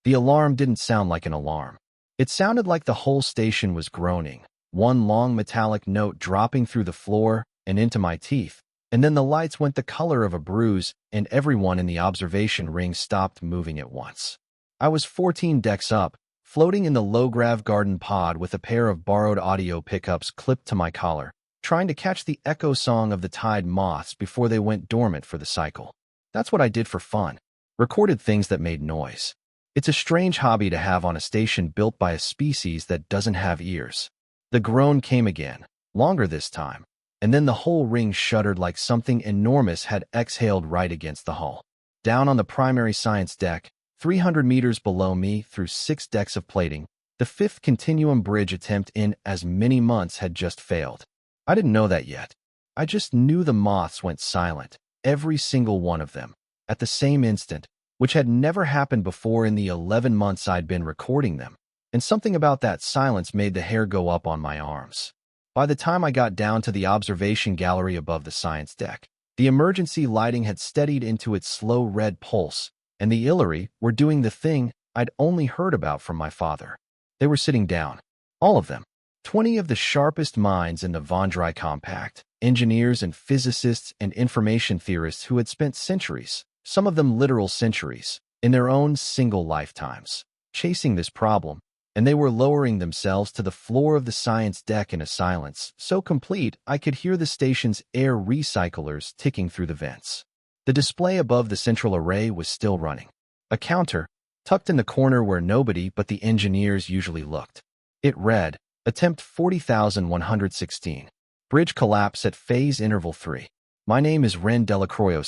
The alarm didn't sound like an alarm. It sounded like the whole station was groaning, one long metallic note dropping through the floor and into my teeth, and then the lights went the color of a bruise, and everyone in the observation ring stopped moving at once. I was 14 decks up, floating in the low-grav garden pod with a pair of borrowed audio pickups clipped to my collar, trying to catch the echo song of the tide moths before they went dormant for the cycle. That's what I did for fun. Recorded things that made noise. It's a strange hobby to have on a station built by a species that doesn't have ears. The groan came again, longer this time, and then the whole ring shuddered like something enormous had exhaled right against the hull. Down on the primary science deck, 300 meters below me through 6 decks of plating, the 5th continuum bridge attempt in as many months had just failed. I didn't know that yet. I just knew the moths went silent, every single one of them, at the same instant, which had never happened before in the 11 months I'd been recording them, and something about that silence made the hair go up on my arms. By the time I got down to the observation gallery above the science deck, the emergency lighting had steadied into its slow red pulse, and the Illyri were doing the thing I'd only heard about from my father. They were sitting down, all of them, 20 of the sharpest minds in the Vondrai Compact, engineers and physicists and information theorists who had spent centuries, some of them literal centuries, in their own single lifetimes, chasing this problem, and they were lowering themselves to the floor of the science deck in a silence so complete I could hear the station's air recyclers ticking through the vents. The display above the central array was still running. A counter, tucked in the corner where nobody but the engineers usually looked. It read, Attempt 40,116. Bridge collapse at phase interval 3. My name is Ren Delacroix.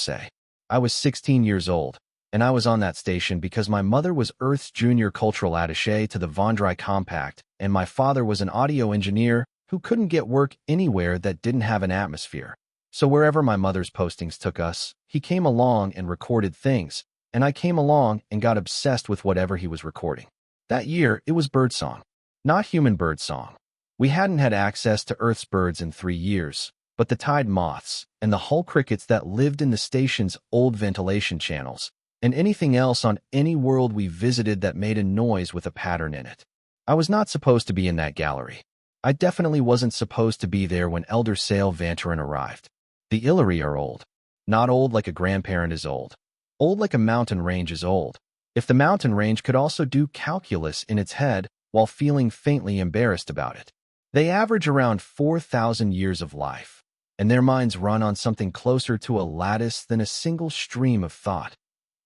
I was 16 years old, and I was on that station because my mother was Earth's junior cultural attaché to the Vondrai Compact, and my father was an audio engineer who couldn't get work anywhere that didn't have an atmosphere. So wherever my mother's postings took us, he came along and recorded things, and I came along and got obsessed with whatever he was recording. That year, it was birdsong, not human birdsong. We hadn't had access to Earth's birds in 3 years, but the tide moths and the hull crickets that lived in the station's old ventilation channels, and anything else on any world we visited that made a noise with a pattern in it. I was not supposed to be in that gallery. I definitely wasn't supposed to be there when Elder Sale Vantarin arrived. The Illyri are old. Not old like a grandparent is old. Old like a mountain range is old. If the mountain range could also do calculus in its head while feeling faintly embarrassed about it. They average around 4,000 years of life, and their minds run on something closer to a lattice than a single stream of thought.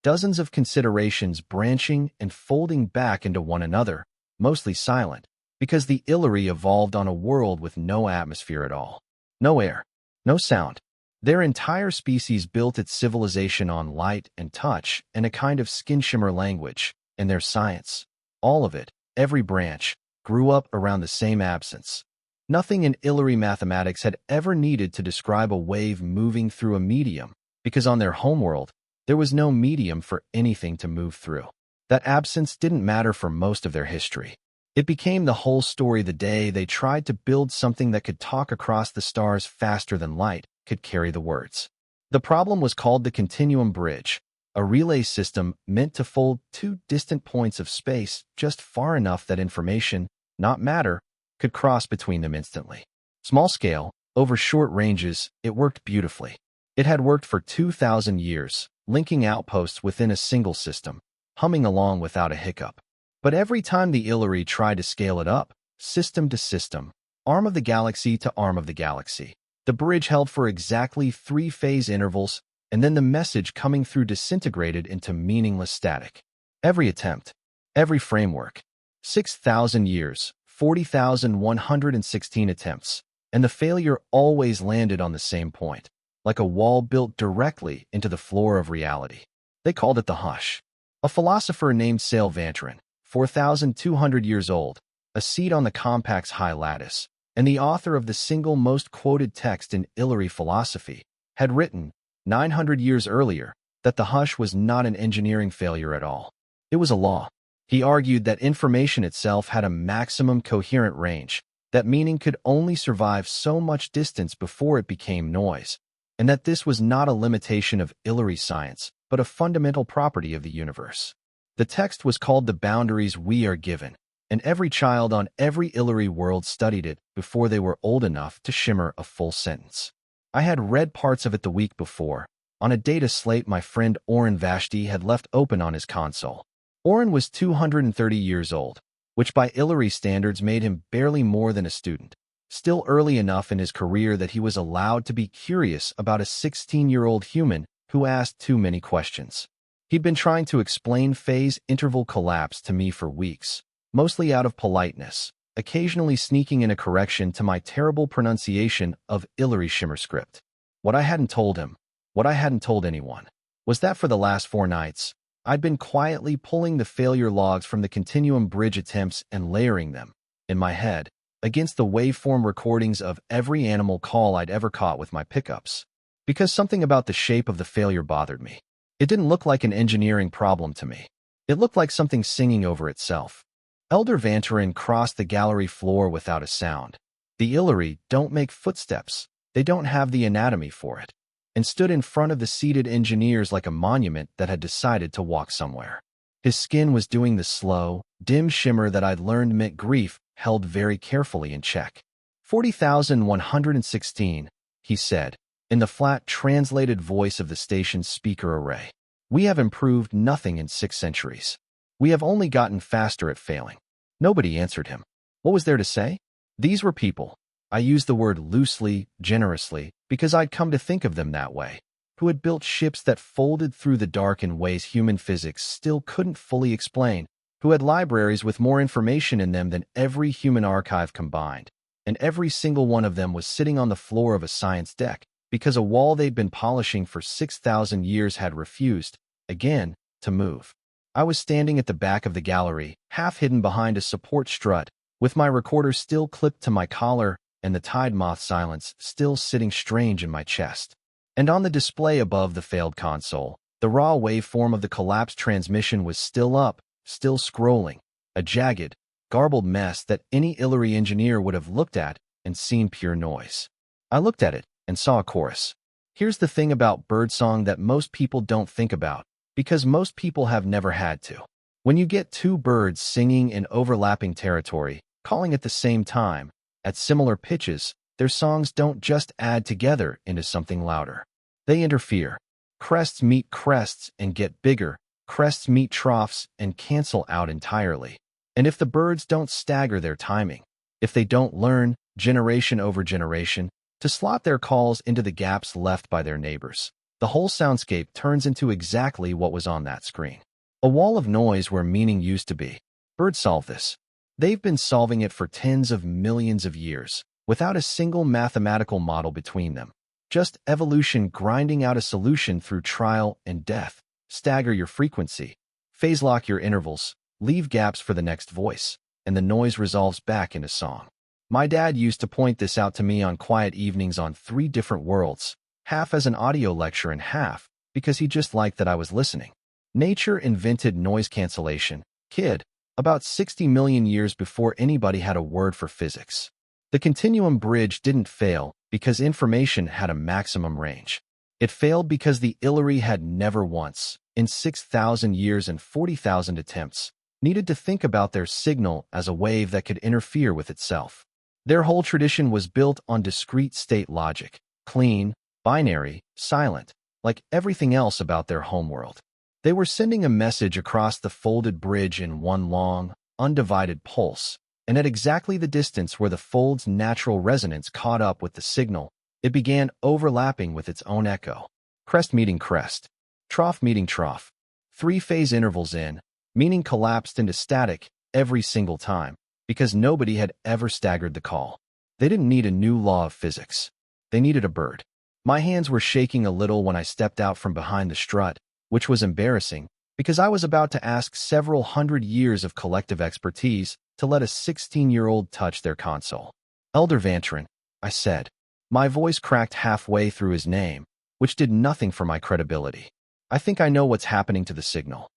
Dozens of considerations branching and folding back into one another, mostly silent, because the Illyri evolved on a world with no atmosphere at all. No air, no sound. Their entire species built its civilization on light and touch and a kind of skin shimmer language, and their science, all of it, every branch, grew up around the same absence. Nothing in Illyri mathematics had ever needed to describe a wave moving through a medium, because on their homeworld, there was no medium for anything to move through. That absence didn't matter for most of their history. It became the whole story the day they tried to build something that could talk across the stars faster than light could carry the words. The problem was called the Continuum Bridge, a relay system meant to fold 2 distant points of space just far enough that information, not matter, could cross between them instantly. Small scale, over short ranges, it worked beautifully. It had worked for 2,000 years, linking outposts within a single system, humming along without a hiccup. But every time the Illyri tried to scale it up, system to system, arm of the galaxy to arm of the galaxy, the bridge held for exactly 3 phase intervals, and then the message coming through disintegrated into meaningless static. Every attempt, every framework, 6,000 years, 40,116 attempts, and the failure always landed on the same point, like a wall built directly into the floor of reality. They called it the hush. A philosopher named Sale Vantarin, 4,200 years old, a seat on the compact's high lattice, and the author of the single most quoted text in Illyri philosophy, had written, 900 years earlier, that the hush was not an engineering failure at all. It was a law. He argued that information itself had a maximum coherent range, that meaning could only survive so much distance before it became noise, and that this was not a limitation of Illyri science, but a fundamental property of the universe. The text was called The Boundaries We Are Given, and every child on every Illyri world studied it before they were old enough to shimmer a full sentence. I had read parts of it the week before, on a data slate my friend Oren Vashti had left open on his console. Oren was 230 years old, which by Illyri standards made him barely more than a student, still early enough in his career that he was allowed to be curious about a 16-year-old human who asked too many questions. He'd been trying to explain phase interval collapse to me for weeks, mostly out of politeness, occasionally sneaking in a correction to my terrible pronunciation of Illyri shimmer script. What I hadn't told him, what I hadn't told anyone, was that for the last 4 nights, I'd been quietly pulling the failure logs from the Continuum Bridge attempts and layering them, in my head, against the waveform recordings of every animal call I'd ever caught with my pickups. Because something about the shape of the failure bothered me. It didn't look like an engineering problem to me. It looked like something singing over itself. Elder Vantarin crossed the gallery floor without a sound. The Illyri don't make footsteps. They don't have the anatomy for it. And stood in front of the seated engineers like a monument that had decided to walk somewhere. His skin was doing the slow, dim shimmer that I'd learned meant grief held very carefully in check. 40,116, he said, in the flat, translated voice of the station's speaker array. We have improved nothing in 6 centuries. We have only gotten faster at failing. Nobody answered him. What was there to say? These were people. I use the word loosely, generously, because I'd come to think of them that way, who had built ships that folded through the dark in ways human physics still couldn't fully explain, who had libraries with more information in them than every human archive combined, and every single one of them was sitting on the floor of a science deck, because a wall they'd been polishing for 6,000 years had refused, again, to move. I was standing at the back of the gallery, half hidden behind a support strut, with my recorder still clipped to my collar and the tide moth silence still sitting strange in my chest. And on the display above the failed console, the raw waveform of the collapsed transmission was still up, still scrolling, a jagged, garbled mess that any Illyri engineer would have looked at and seen pure noise. I looked at it and saw a chorus. Here's the thing about birdsong that most people don't think about, because most people have never had to. When you get 2 birds singing in overlapping territory, calling at the same time, at similar pitches, their songs don't just add together into something louder. They interfere. Crests meet crests and get bigger, crests meet troughs and cancel out entirely. And if the birds don't stagger their timing, if they don't learn, generation over generation, to slot their calls into the gaps left by their neighbors, the whole soundscape turns into exactly what was on that screen. A wall of noise where meaning used to be. Birds solve this. They've been solving it for tens of millions of years, without a single mathematical model between them. Just evolution grinding out a solution through trial and death. Stagger your frequency, phase lock your intervals, leave gaps for the next voice, and the noise resolves back into song. My dad used to point this out to me on quiet evenings on 3 different worlds, half as an audio lecture and half because he just liked that I was listening. Nature invented noise cancellation, kid, about 60 million years before anybody had a word for physics. The Continuum Bridge didn't fail because information had a maximum range. It failed because the Illyri had never once, in 6,000 years and 40,000 attempts, needed to think about their signal as a wave that could interfere with itself. Their whole tradition was built on discrete state logic, clean, binary, silent, like everything else about their homeworld. They were sending a message across the folded bridge in one long, undivided pulse, and at exactly the distance where the fold's natural resonance caught up with the signal, it began overlapping with its own echo. Crest meeting crest. Trough meeting trough. 3 phase intervals in, meaning collapsed into static every single time, because nobody had ever staggered the call. They didn't need a new law of physics. They needed a bird. My hands were shaking a little when I stepped out from behind the strut, which was embarrassing, because I was about to ask several hundred years of collective expertise to let a 16-year-old touch their console. Elder Vantarin, I said. My voice cracked halfway through his name, which did nothing for my credibility. I think I know what's happening to the signal.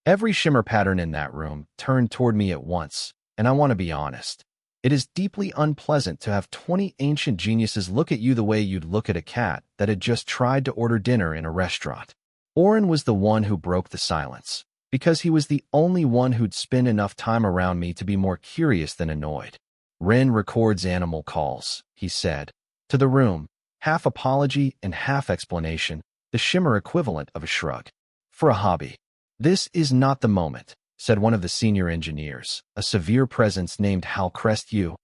Every shimmer pattern in that room turned toward me at once, and I want to be honest. It is deeply unpleasant to have 20 ancient geniuses look at you the way you'd look at a cat that had just tried to order dinner in a restaurant. Oren was the one who broke the silence. because he was the only one who'd spend enough time around me to be more curious than annoyed. Ren records animal calls, he said, to the room, half apology and half explanation, the shimmer equivalent of a shrug. For a hobby. This is not the moment, said one of the senior engineers, a severe presence named Hal Crestview,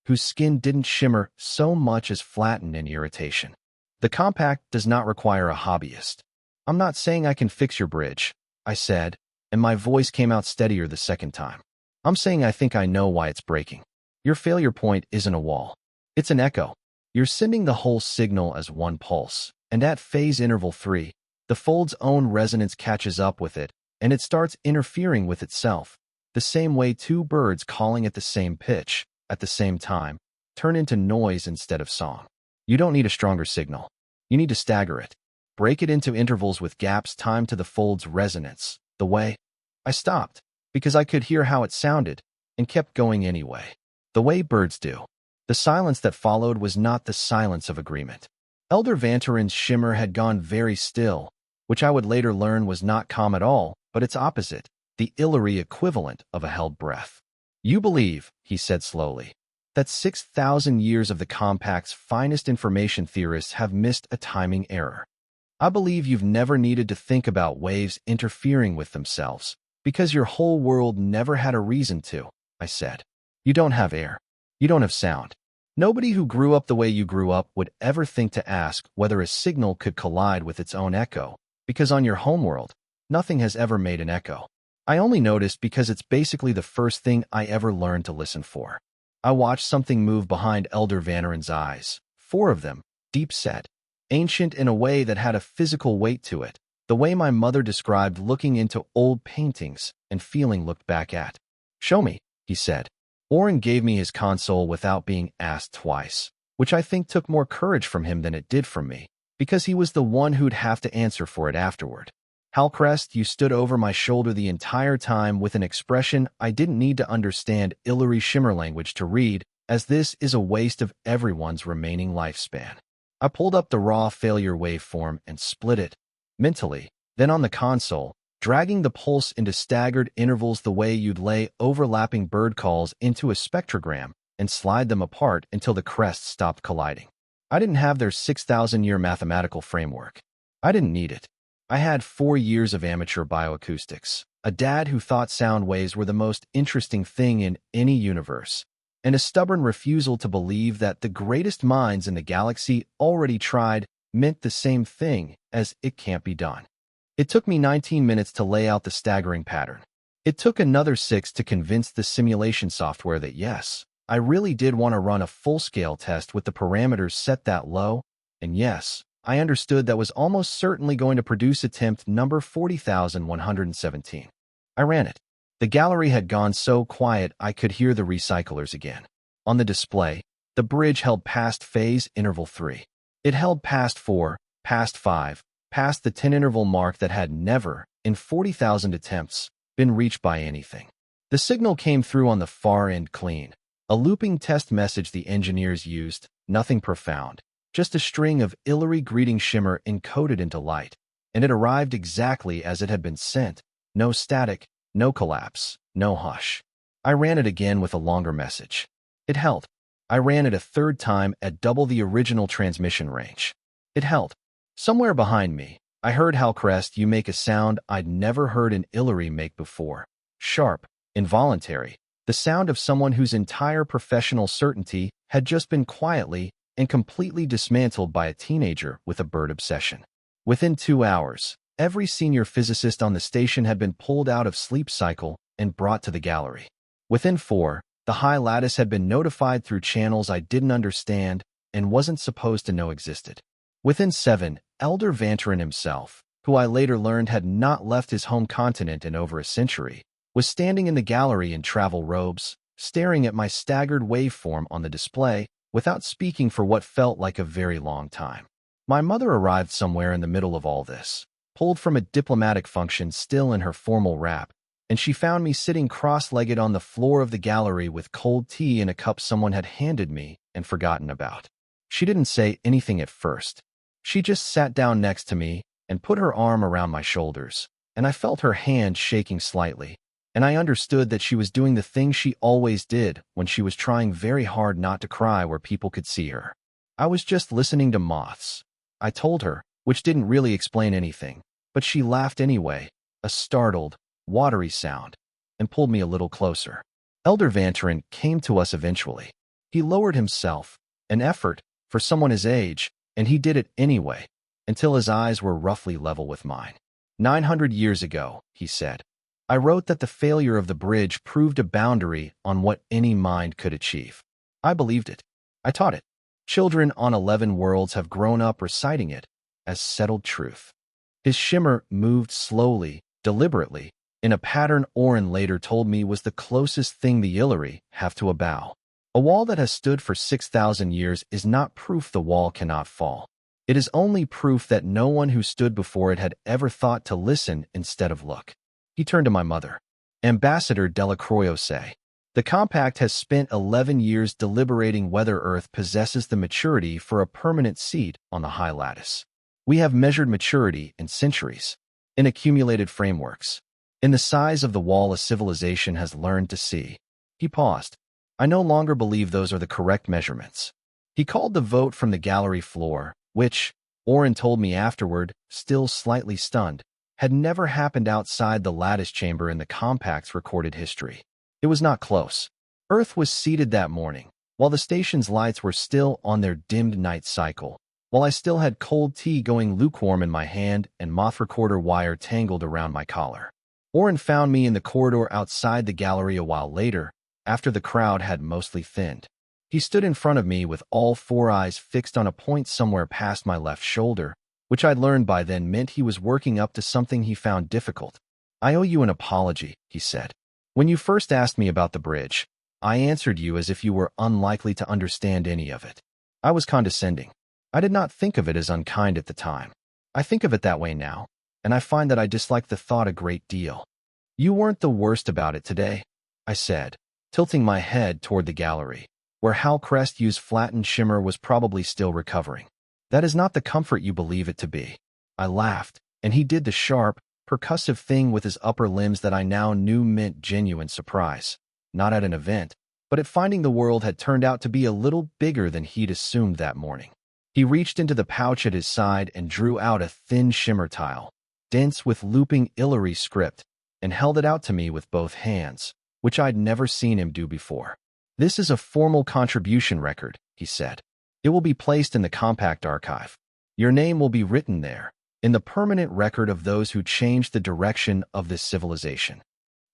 whose skin didn't shimmer so much as flatten in irritation. The compact does not require a hobbyist. I'm not saying I can fix your bridge, I said, and my voice came out steadier the second time. I'm saying I think I know why it's breaking. Your failure point isn't a wall. It's an echo. You're sending the whole signal as one pulse, and at phase interval 3, the fold's own resonance catches up with it, and it starts interfering with itself, the same way two birds calling at the same pitch, at the same time, turn into noise instead of song. You don't need a stronger signal. You need to stagger it. Break it into intervals with gaps timed to the fold's resonance, the way. I stopped, because I could hear how it sounded, and kept going anyway. The way birds do. The silence that followed was not the silence of agreement. Elder Vantarin's shimmer had gone very still, which I would later learn was not calm at all, but its opposite, the Illyri equivalent of a held breath. You believe, he said slowly, that 6,000 years of the compact's finest information theorists have missed a timing error. I believe you've never needed to think about waves interfering with themselves, because your whole world never had a reason to, I said. You don't have air. You don't have sound. Nobody who grew up the way you grew up would ever think to ask whether a signal could collide with its own echo, because on your homeworld, nothing has ever made an echo. I only noticed because it's basically the first thing I ever learned to listen for. I watched something move behind Elder Vantarin's eyes, 4 of them, deep-set, ancient in a way that had a physical weight to it, the way my mother described looking into old paintings and feeling looked back at. Show me, he said. Orin gave me his console without being asked twice, which I think took more courage from him than it did from me, because he was the one who'd have to answer for it afterward. Halcrest, you stood over my shoulder the entire time with an expression I didn't need to understand Illyri shimmer language to read, as this is a waste of everyone's remaining lifespan. I pulled up the raw failure waveform and split it, mentally, then on the console, dragging the pulse into staggered intervals the way you'd lay overlapping bird calls into a spectrogram and slide them apart until the crests stopped colliding. I didn't have their 6,000-year mathematical framework. I didn't need it. I had 4 years of amateur bioacoustics, a dad who thought sound waves were the most interesting thing in any universe, and a stubborn refusal to believe that the greatest minds in the galaxy already tried meant the same thing as it can't be done. It took me 19 minutes to lay out the staggering pattern. It took another 6 to convince the simulation software that yes, I really did want to run a full-scale test with the parameters set that low, and yes, I understood that was almost certainly going to produce attempt number 40,117. I ran it. The gallery had gone so quiet I could hear the recyclers again. On the display, the bridge held past phase interval 3. It held past 4, past 5, past the 10 interval mark that had never, in 40,000 attempts, been reached by anything. The signal came through on the far end clean. A looping test message the engineers used, nothing profound, just a string of Illyri greeting shimmer encoded into light, and it arrived exactly as it had been sent. No static, no collapse, no hush. I ran it again with a longer message. It held. I ran it a third time at double the original transmission range. It held. Somewhere behind me, I heard Halcrest you make a sound I'd never heard an Illyri make before. Sharp, involuntary, the sound of someone whose entire professional certainty had just been quietly and completely dismantled by a teenager with a bird obsession. Within 2 hours, every senior physicist on the station had been pulled out of sleep cycle and brought to the gallery. Within 4, the high lattice had been notified through channels I didn't understand and wasn't supposed to know existed. Within 7, Elder Vantarin himself, who I later learned had not left his home continent in over a century, was standing in the gallery in travel robes, staring at my staggered waveform on the display, without speaking for what felt like a very long time. My mother arrived somewhere in the middle of all this, pulled from a diplomatic function still in her formal wrap, and she found me sitting cross-legged on the floor of the gallery with cold tea in a cup someone had handed me and forgotten about. She didn't say anything at first. She just sat down next to me and put her arm around my shoulders, and I felt her hand shaking slightly, and I understood that she was doing the thing she always did when she was trying very hard not to cry where people could see her. I was just listening to moths, I told her, which didn't really explain anything, but she laughed anyway, a startled, watery sound, and pulled me a little closer. Elder Vanterin came to us eventually. He lowered himself, an effort for someone his age, and he did it anyway, until his eyes were roughly level with mine. 900 years ago, he said, I wrote that the failure of the bridge proved a boundary on what any mind could achieve. I believed it. I taught it. Children on 11 worlds have grown up reciting it as settled truth. His shimmer moved slowly, deliberately, in a pattern Orin later told me was the closest thing the Illyri have to a bow. A wall that has stood for 6,000 years is not proof the wall cannot fall. It is only proof that no one who stood before it had ever thought to listen instead of look. He turned to my mother. Ambassador Delacroix say, the compact has spent 11 years deliberating whether Earth possesses the maturity for a permanent seat on the high lattice. We have measured maturity in centuries, in accumulated frameworks, in the size of the wall a civilization has learned to see. He paused. I no longer believe those are the correct measurements. He called the vote from the gallery floor, which, Orin told me afterward, still slightly stunned, had never happened outside the lattice chamber in the compact's recorded history. It was not close. Earth was seated that morning, while the station's lights were still on their dimmed night cycle, while I still had cold tea going lukewarm in my hand and moth recorder wire tangled around my collar. Orin found me in the corridor outside the gallery a while later, after the crowd had mostly thinned. He stood in front of me with all four eyes fixed on a point somewhere past my left shoulder, which I'd learned by then meant he was working up to something he found difficult. I owe you an apology, he said. When you first asked me about the bridge, I answered you as if you were unlikely to understand any of it. I was condescending. I did not think of it as unkind at the time. I think of it that way now, and I find that I dislike the thought a great deal. You weren't the worst about it today, I said, tilting my head toward the gallery, where Hal Crestview's flattened shimmer was probably still recovering. That is not the comfort you believe it to be. I laughed, and he did the sharp, percussive thing with his upper limbs that I now knew meant genuine surprise, not at an event, but at finding the world had turned out to be a little bigger than he'd assumed that morning. He reached into the pouch at his side and drew out a thin shimmer tile, dense with looping Illyri script, and held it out to me with both hands, which I'd never seen him do before. This is a formal contribution record, he said. It will be placed in the compact archive. Your name will be written there, in the permanent record of those who changed the direction of this civilization.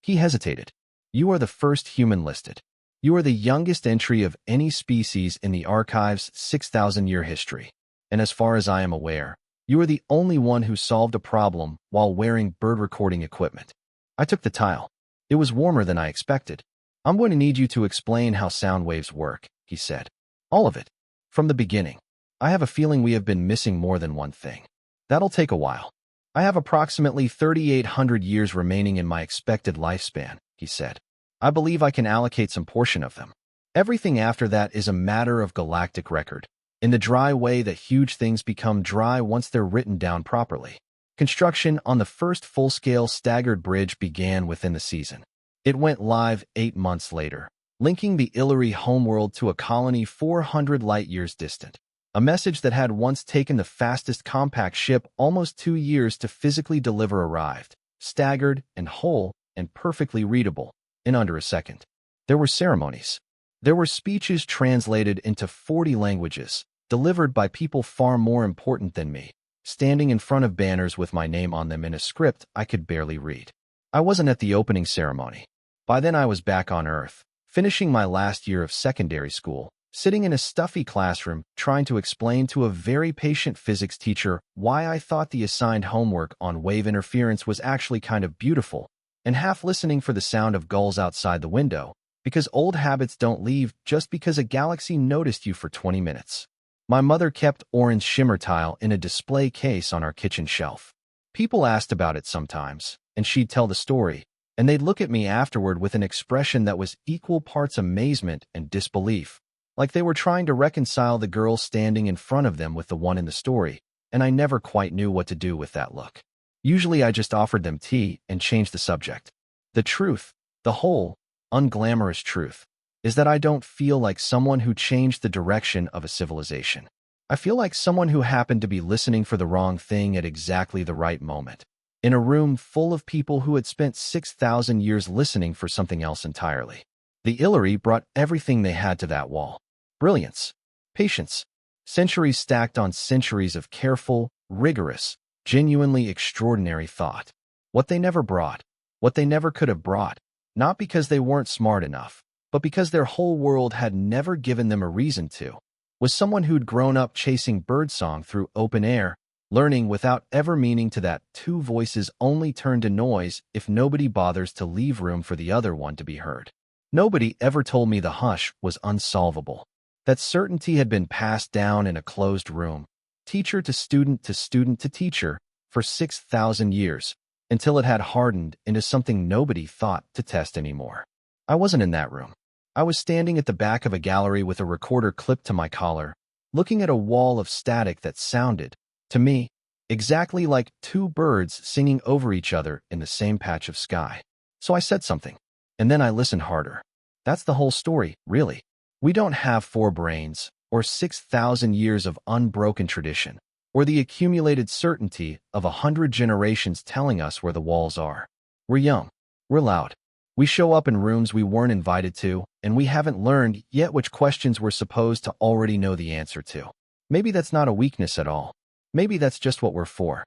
He hesitated. You are the first human listed. You are the youngest entry of any species in the archive's 6,000-year history. And as far as I am aware, you are the only one who solved a problem while wearing bird recording equipment. I took the tile. It was warmer than I expected. I'm going to need you to explain how sound waves work, he said. All of it. From the beginning. I have a feeling we have been missing more than one thing. That'll take a while. I have approximately 3,800 years remaining in my expected lifespan, he said. I believe I can allocate some portion of them. Everything after that is a matter of galactic record, in the dry way that huge things become dry once they're written down properly. Construction on the first full-scale staggered bridge began within the season. It went live 8 months later, linking the Illyri homeworld to a colony 400 light-years distant. A message that had once taken the fastest compact ship almost 2 years to physically deliver arrived, staggered and whole and perfectly readable, in under a second. There were ceremonies. There were speeches translated into 40 languages, delivered by people far more important than me, standing in front of banners with my name on them in a script I could barely read. I wasn't at the opening ceremony. By then I was back on Earth, finishing my last year of secondary school, sitting in a stuffy classroom trying to explain to a very patient physics teacher why I thought the assigned homework on wave interference was actually kind of beautiful, and half listening for the sound of gulls outside the window, because old habits don't leave just because a galaxy noticed you for 20 minutes. My mother kept Orin's shimmer tile in a display case on our kitchen shelf. People asked about it sometimes, and she'd tell the story, and they'd look at me afterward with an expression that was equal parts amazement and disbelief, like they were trying to reconcile the girl standing in front of them with the one in the story, and I never quite knew what to do with that look. Usually I just offered them tea and changed the subject. The truth, the whole, unglamorous truth, is that I don't feel like someone who changed the direction of a civilization. I feel like someone who happened to be listening for the wrong thing at exactly the right moment, in a room full of people who had spent 6,000 years listening for something else entirely. The Illyri brought everything they had to that wall. Brilliance, patience, centuries stacked on centuries of careful, rigorous, genuinely extraordinary thought. What they never brought, what they never could have brought, not because they weren't smart enough, but because their whole world had never given them a reason to, was someone who'd grown up chasing birdsong through open air, learning without ever meaning to that two voices only turn to noise if nobody bothers to leave room for the other one to be heard. Nobody ever told me the hush was unsolvable, that certainty had been passed down in a closed room, teacher to student to student to teacher, for 6,000 years, until it had hardened into something nobody thought to test anymore. I wasn't in that room. I was standing at the back of a gallery with a recorder clipped to my collar, looking at a wall of static that sounded, to me, exactly like two birds singing over each other in the same patch of sky. So I said something, and then I listened harder. That's the whole story, really. We don't have 4 brains, or 6,000 years of unbroken tradition, or the accumulated certainty of 100 generations telling us where the walls are. We're young. We're loud. We show up in rooms we weren't invited to, and we haven't learned yet which questions we're supposed to already know the answer to. Maybe that's not a weakness at all. Maybe that's just what we're for.